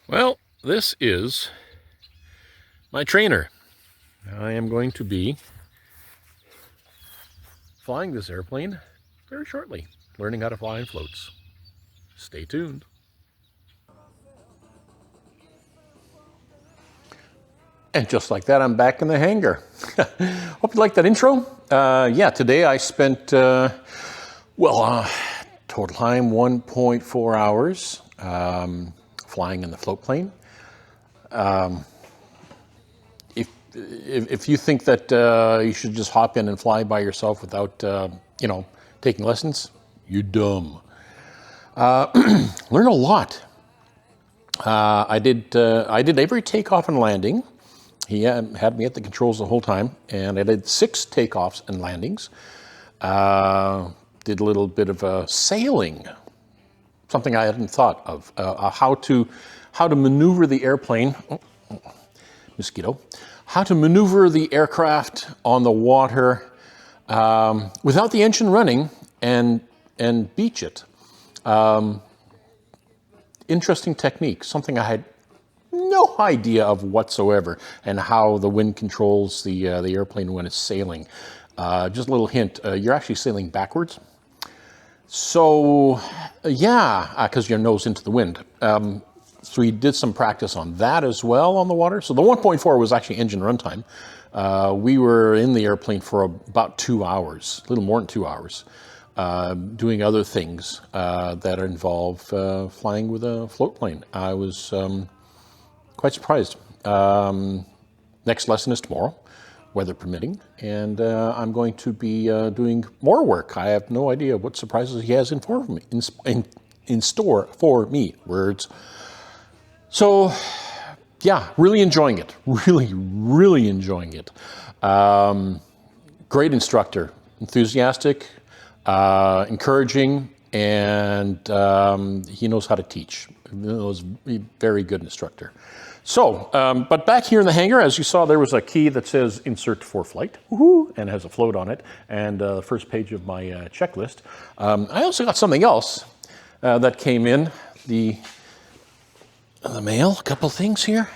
Well, this is my trainer. I am going to be flying this airplane very shortly, learning how to fly in floats. Stay tuned. And just like that, I'm back in the hangar. Hope you like that intro. Yeah, today I spent, total time 1.4 hours flying in the float plane. If you think that you should just hop in and fly by yourself without, taking lessons, you're dumb. Learn a lot. I did every takeoff and landing. He had me at the controls the whole time, and I did 6 takeoffs and landings. Did a little bit of sailing, something I hadn't thought of. How to maneuver the airplane. Mosquito. How to maneuver the aircraft on the water without the engine running and beach it. Interesting technique, something I had no idea of whatsoever, and how the wind controls the airplane when it's sailing. Just a little hint, you're actually sailing backwards. So, because your nose into the wind. So we did some practice on that as well on the water. So the 1.4 was actually engine runtime. We were in the airplane for about 2 hours, a little more than 2 hours, doing other things that involve flying with a float plane. I was quite surprised. Next lesson is tomorrow, weather permitting, and I'm going to be doing more work. I have no idea what surprises he has in store for me. Words. So, yeah, really enjoying it. Really enjoying it. Great instructor, enthusiastic, encouraging, and he knows how to teach. He was a very good instructor. So, but back here in the hangar, as you saw, there was a key that says insert for flight, and has a float on it, and the first page of my checklist. I also got something else that came in, the mail, a couple things here.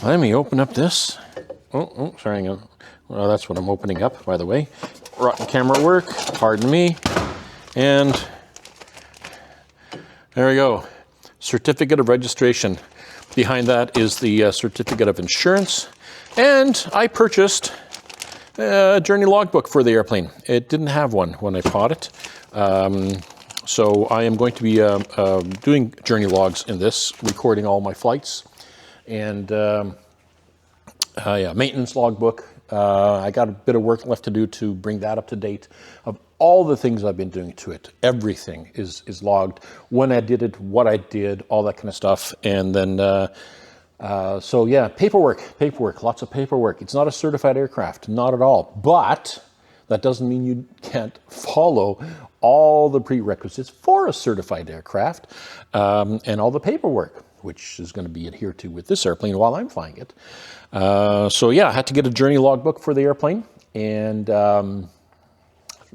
Let me open up this. Sorry, well, that's what I'm opening up, by the way. Rotten camera work, pardon me. And there we go, certificate of registration. Behind that is the certificate of insurance. And I purchased a journey logbook for the airplane. It didn't have one when I bought it. So I am going to be doing journey logs in this, recording all my flights. And maintenance logbook. I got a bit of work left to do to bring that up to date of all the things I've been doing to it. Everything is logged. When I did it, what I did, all that kind of stuff. And then, paperwork, lots of paperwork. It's not a certified aircraft, not at all. But that doesn't mean you can't follow all the prerequisites for a certified aircraft and all the paperwork, which is going to be adhered to with this airplane while I'm flying it. I had to get a journey logbook for the airplane, and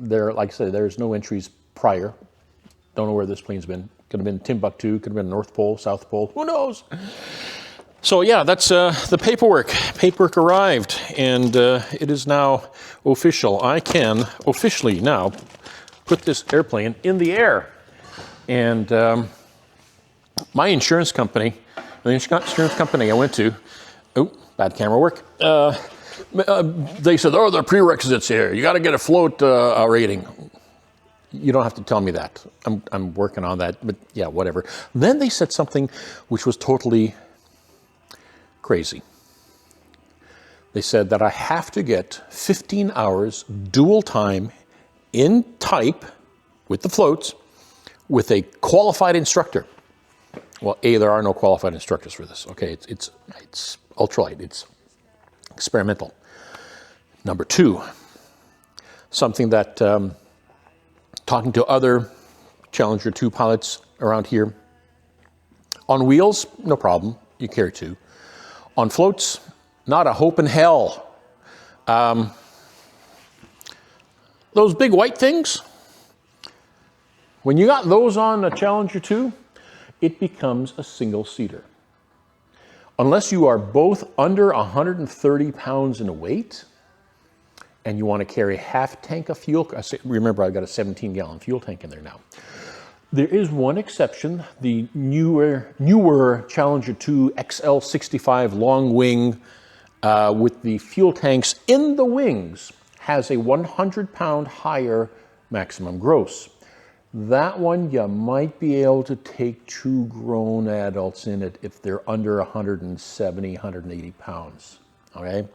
like I said, there's no entries prior. Don't know where this plane's been. Could have been Timbuktu, could have been North Pole, South Pole, who knows? So yeah, that's the paperwork. Paperwork arrived, and it is now official. I can officially now put this airplane in the air. And my insurance company, the insurance company I went to, bad camera work, they said, there are prerequisites here. You got to get a float rating. You don't have to tell me that. I'm working on that, but yeah, whatever. Then they said something which was totally crazy. They said that I have to get 15 hours dual time in type with the floats with a qualified instructor. Well, there are no qualified instructors for this. Okay, it's ultralight. It's experimental. Number 2, something that talking to other Challenger 2 pilots around here. On wheels, no problem. You carry 2. On floats, not a hope in hell. Those big white things, when you got those on a Challenger 2, it becomes a single-seater. unless you are both under 130 pounds in weight and you want to carry half tank of fuel. Remember, I've got a 17-gallon fuel tank in there now. There is one exception. The newer Challenger 2 XL65 long wing with the fuel tanks in the wings has a 100-pound higher maximum gross. That one, you might be able to take 2 grown adults in it if they're under 170, 180 pounds, okay?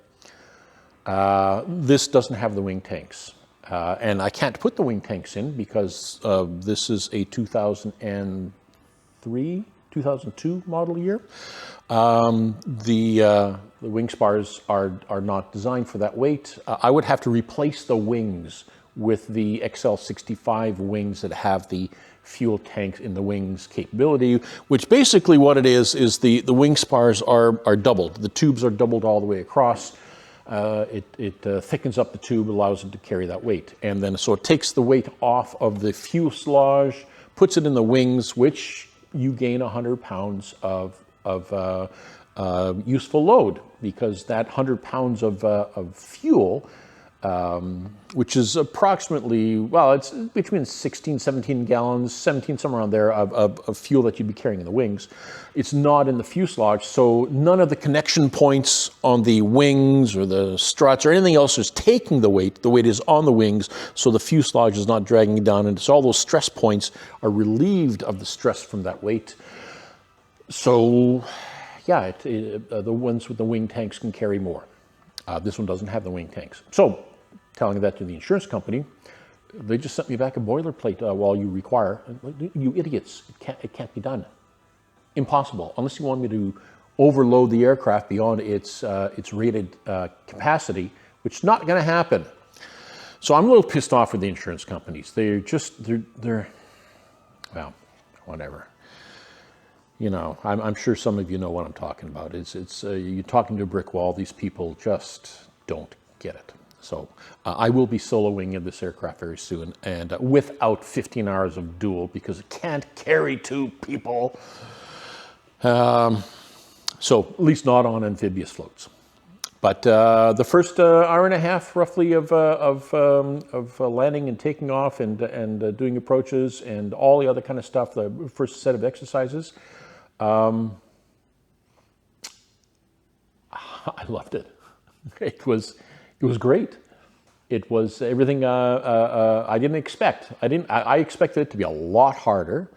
This doesn't have the wing tanks. And I can't put the wing tanks in because this is a 2003, 2002 model year. The wing spars are not designed for that weight. I would have to replace the wings with the XL65 wings that have the fuel tanks in the wings capability, which basically what it is the wing spars are doubled. The tubes are doubled all the way across. It thickens up the tube, allows it to carry that weight. And then so it takes the weight off of the fuselage, puts it in the wings, which you gain 100 pounds of useful load, because that 100 pounds of fuel, which is approximately, well, it's between 16, 17 gallons, 17, somewhere around there, of fuel that you'd be carrying in the wings. It's not in the fuselage, so none of the connection points on the wings or the struts or anything else is taking the weight. The weight is on the wings, so the fuselage is not dragging it down, and so all those stress points are relieved of the stress from that weight. So, yeah, the ones with the wing tanks can carry more. This one doesn't have the wing tanks. So, telling that to the insurance company, they just sent me back a boilerplate while you require. You idiots, it can't be done. Impossible, unless you want me to overload the aircraft beyond its rated capacity, which is not going to happen. So I'm a little pissed off with the insurance companies. They're well, whatever. You know, I'm sure some of you know what I'm talking about. It's you're talking to a brick wall. These people just don't get it. So I will be soloing in this aircraft very soon, and without 15 hours of dual, because it can't carry 2 people. So at least not on amphibious floats. But the first hour and a half, roughly, of landing and taking off and doing approaches and all the other kind of stuff, the first set of exercises, I loved it. It was great. It was everything I didn't expect. I expected it to be a lot harder.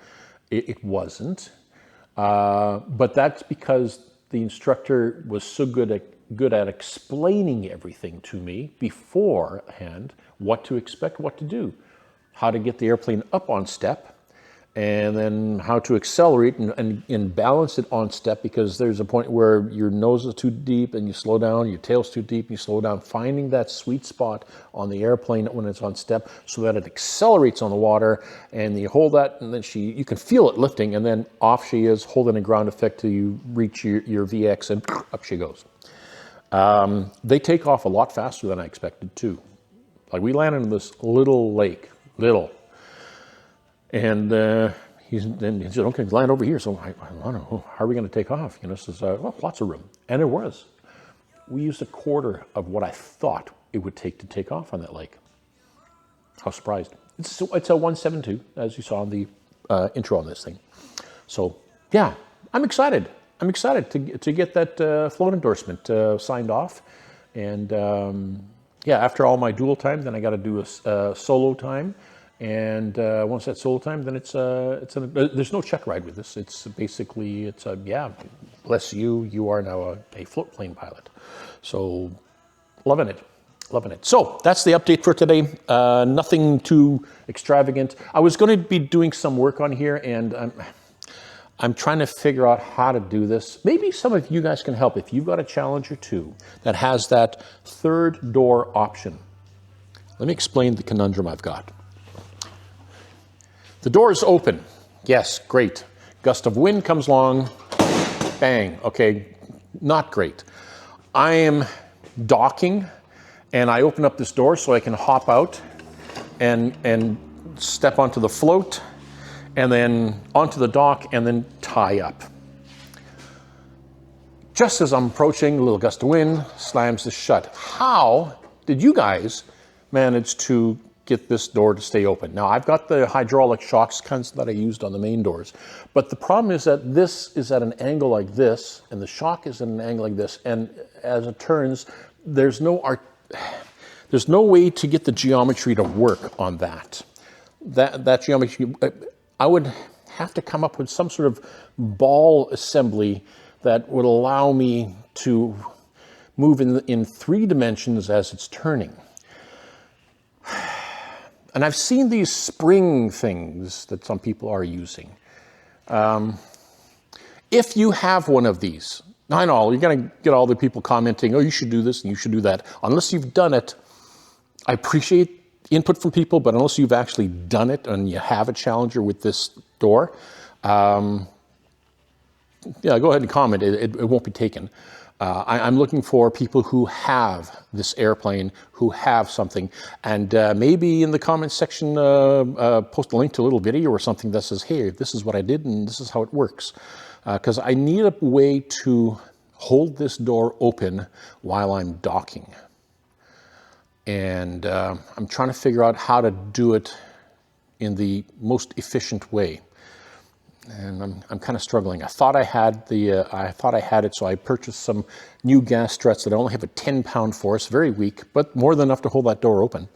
It wasn't. But that's because the instructor was so good at explaining everything to me beforehand, what to expect, what to do, how to get the airplane up on step, and then how to accelerate and balance it on step, because there's a point where your nose is too deep and you slow down, your tail's too deep and you slow down, finding that sweet spot on the airplane when it's on step so that it accelerates on the water, and you hold that, and then you can feel it lifting, and then off she is, holding a ground effect till you reach your VX, and up she goes. They take off a lot faster than I expected too. Like, we landed in this little lake, and he said, okay, land over here. So I don't know, how are we going to take off? You know, says, well, lots of room. And there was. We used a quarter of what I thought it would take to take off on that lake. I was surprised. It's a 172, as you saw in the intro on this thing. So, yeah, I'm excited. I'm excited to get that float endorsement signed off. And, yeah, after all my dual time, then I got to do a solo time. And once that's solo time, then there's no check ride with this. It's basically, yeah, bless you, you are now a float plane pilot. So, loving it. So, that's the update for today. Nothing too extravagant. I was going to be doing some work on here, and I'm trying to figure out how to do this. Maybe some of you guys can help. If you've got a Challenger 2 that has that third door option, let me explain the conundrum I've got. The door is open. Yes, great. Gust of wind comes along, bang. Okay, not great. I am docking, and I open up this door so I can hop out and step onto the float, and then onto the dock, and then tie up. Just as I'm approaching, a little gust of wind slams this shut. How did you guys manage to get this door to stay open? Now, I've got the hydraulic shocks kinds that I used on the main doors, but the problem is that this is at an angle like this, and the shock is at an angle like this, and as it turns, there's no way to get the geometry to work on that. That geometry, I would have to come up with some sort of ball assembly that would allow me to move in 3 dimensions as it's turning. And I've seen these spring things that some people are using. If you have one of these, I know you're going to get all the people commenting, oh, you should do this and you should do that. Unless you've done it, I appreciate input from people, but unless you've actually done it and you have a Challenger with this door, yeah, go ahead and comment. It won't be taken. I'm looking for people who have this airplane, who have something, and maybe in the comments section post a link to a little video or something that says, hey, this is what I did and this is how it works. Because I need a way to hold this door open while I'm docking. And I'm trying to figure out how to do it in the most efficient way. And I'm kind of struggling. I thought I had it, so I purchased some new gas struts that only have a 10-pound force, very weak, but more than enough to hold that door open.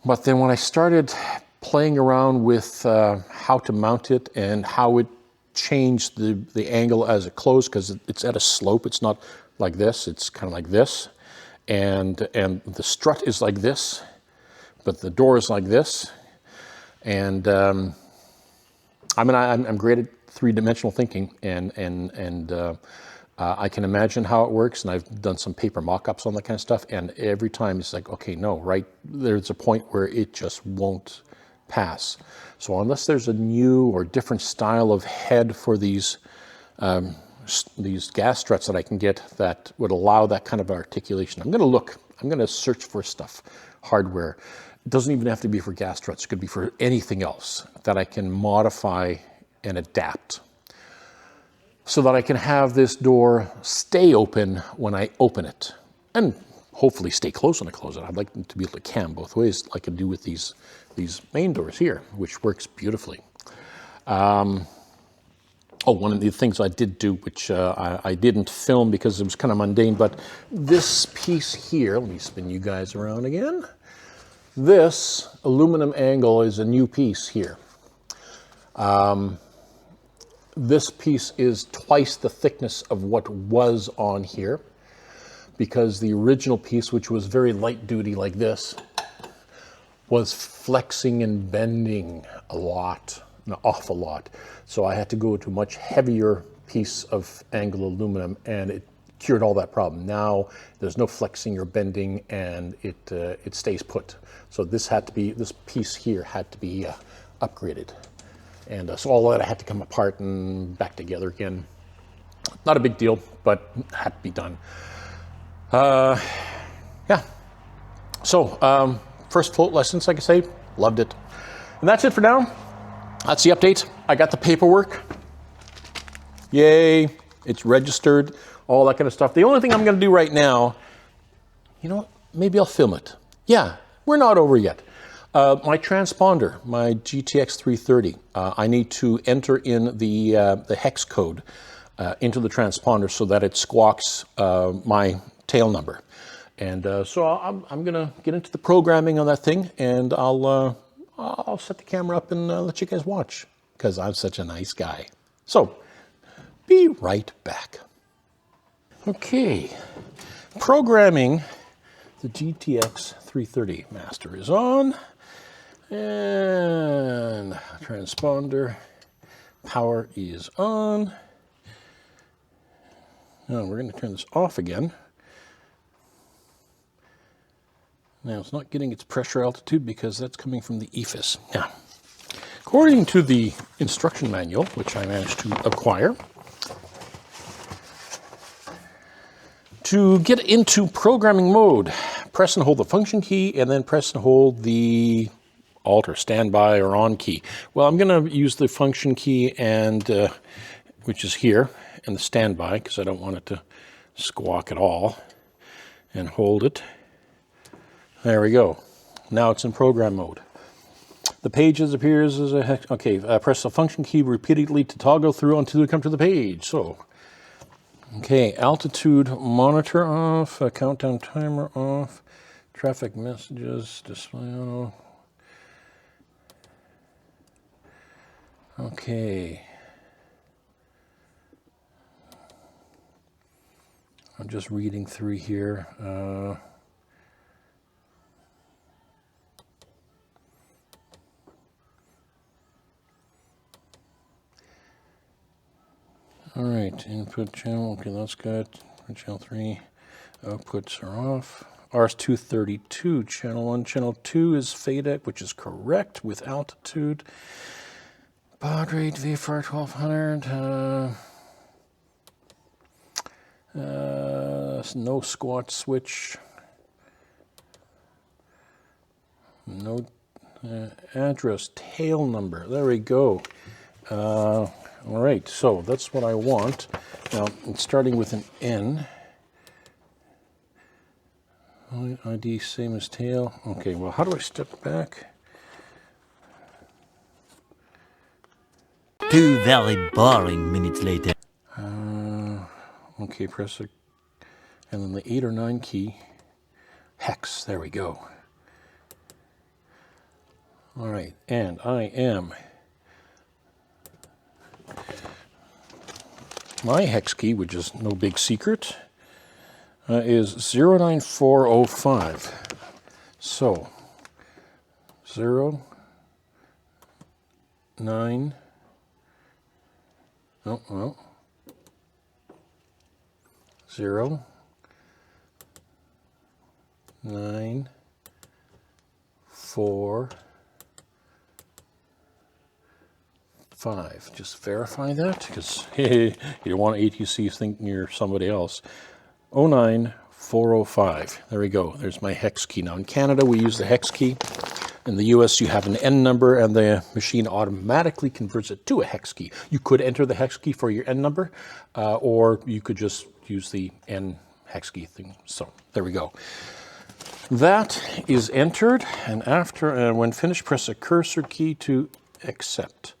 But then when I started playing around with how to mount it and how it changed the angle as it closed, because it's at a slope, it's not like this, it's kind of like this, and the strut is like this, but the door is like this, and I mean, I'm great at 3-dimensional thinking, and I can imagine how it works, and I've done some paper mock-ups on that kind of stuff, and every time it's like, okay, no, right, there's a point where it just won't pass. So unless there's a new or different style of head for these gas struts that I can get that would allow that kind of articulation, I'm going to search for stuff, hardware. It doesn't even have to be for gas struts. It could be for anything else that I can modify and adapt so that I can have this door stay open when I open it and hopefully stay closed when I close it. I'd like them to be able to cam both ways like I do with these main doors here, which works beautifully. Oh, one of the things I did do, which I didn't film because it was kind of mundane, but this piece here, let me spin you guys around again. This aluminum angle is a new piece here. This piece is twice the thickness of what was on here, because the original piece, which was very light duty like this, was flexing and bending a lot, an awful lot. So I had to go to a much heavier piece of angle aluminum, and it cured all that problem. Now there's no flexing or bending, and it stays put. So this piece here had to be upgraded. And so all that had to come apart and back together again. Not a big deal, but had to be done. Yeah. So first float lessons, like I say, loved it. And that's it for now. That's the update. I got the paperwork. Yay. It's registered, all that kind of stuff. The only thing I'm going to do right now, you know what? Maybe I'll film it. Yeah, we're not over yet. My transponder, my GTX 330, I need to enter in the hex code into the transponder so that it squawks my tail number. And so I'm going to get into the programming on that thing, and I'll set the camera up and let you guys watch, because I'm such a nice guy. So, be right back. Okay, programming the GTX 330 master is on, and transponder power is on. Now we're going to turn this off again. Now it's not getting its pressure altitude because that's coming from the EFIS. Now, according to the instruction manual, which I managed to acquire, to get into programming mode, press and hold the function key, and then press and hold the alt or standby or on key. Well, I'm going to use the function key, and which is here, in the standby because I don't want it to squawk at all, and hold it. There we go. Now it's in program mode. The page appears as a hex. Okay, press the function key repeatedly to toggle through until you come to the page. So, okay, altitude monitor off, countdown timer off, traffic messages, display on. Okay. I'm just reading through here. All right, input channel, okay, that's good. Channel 3, outputs are off. RS-232, channel 1. Channel 2 is FADEC, which is correct with altitude. Baud rate, VFR 1200. No squat switch. No address, tail number. There we go. All right, so that's what I want. Now, it's starting with an N. ID same as tail. Okay, well, how do I step back? 2 very boring minutes later. Okay, press it. And then the 8 or 9 key. Hex, there we go. All right, and I am. My hex key, which is no big secret, is 09405. So, 0, 9, no, 0, 9, 4, 5. Just verify that, because you don't want ATC thinking you're somebody else. 09405. There we go. There's my hex key. Now in Canada we use the hex key. In the US you have an N number and the machine automatically converts it to a hex key. You could enter the hex key for your N number, or you could just use the N hex key thing. So there we go. That is entered, and after, when finished, press the cursor key to accept.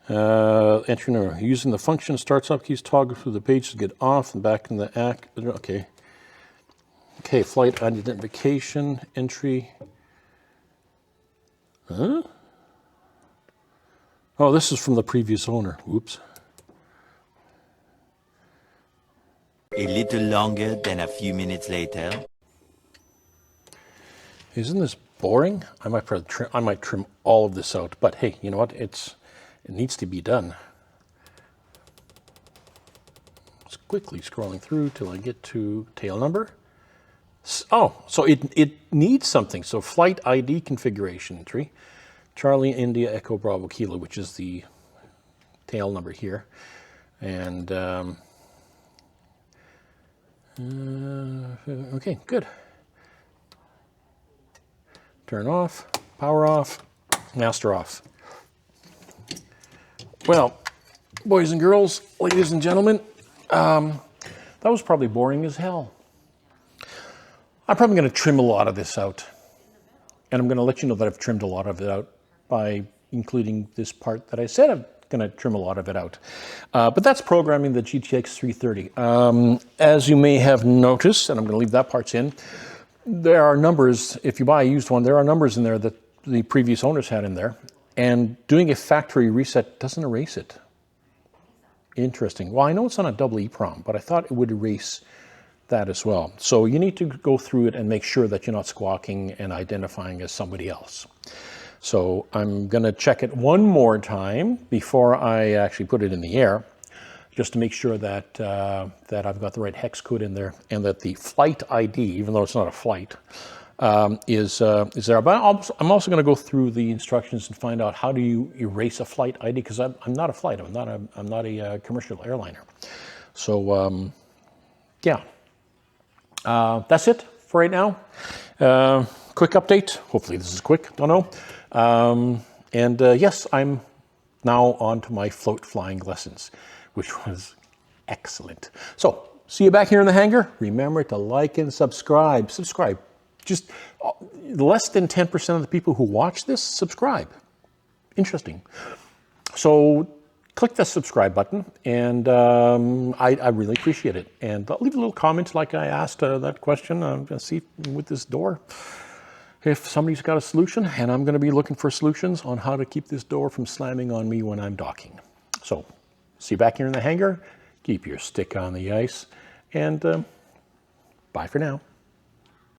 Entering using the function starts up keys, toggle through the page to get off and back in the act. Okay. Okay, flight identification entry. Huh? Oh, this is from the previous owner. Oops. A little longer than a few minutes later. Isn't this boring? I might trim all of this out, but hey, you know what? It needs to be done. Just quickly scrolling through till I get to tail number. Oh, so it needs something. So flight ID configuration entry, Charlie India Echo Bravo Kilo, which is the tail number here, and okay, good. Turn off, power off, master off. Well, boys and girls, ladies and gentlemen, that was probably boring as hell. I'm probably going to trim a lot of this out. And I'm going to let you know that I've trimmed a lot of it out by including this part that I said I'm going to trim a lot of it out. But that's programming the GTX 330. As you may have noticed, and I'm going to leave that part in, there are numbers, if you buy a used one, there are numbers in there that the previous owners had in there. And doing a factory reset doesn't erase it. Interesting. Well, I know it's on a double EEPROM, but I thought it would erase that as well. So you need to go through it and make sure that you're not squawking and identifying as somebody else. So I'm going to check it one more time before I actually put it in the air, just to make sure that that I've got the right hex code in there and that the flight ID, even though it's not a flight, is there. But I'm also going to go through the instructions and find out how do you erase a flight ID, because I'm not a flight. I'm not a commercial airliner. So yeah, that's it for right now. Quick update. Hopefully this is quick. Don't know. Yes, I'm now on to my float flying lessons, which was Excellent. So, see you back here in the hangar. Remember to like and subscribe. Subscribe. Just less than 10% of the people who watch this subscribe. Interesting. So, click the subscribe button, and I really appreciate it. And I'll leave a little comment like I asked that question. I'm going to see with this door if somebody's got a solution, and I'm going to be looking for solutions on how to keep this door from slamming on me when I'm docking. So, see you back here in the hangar. Keep your stick on the ice, and bye for now.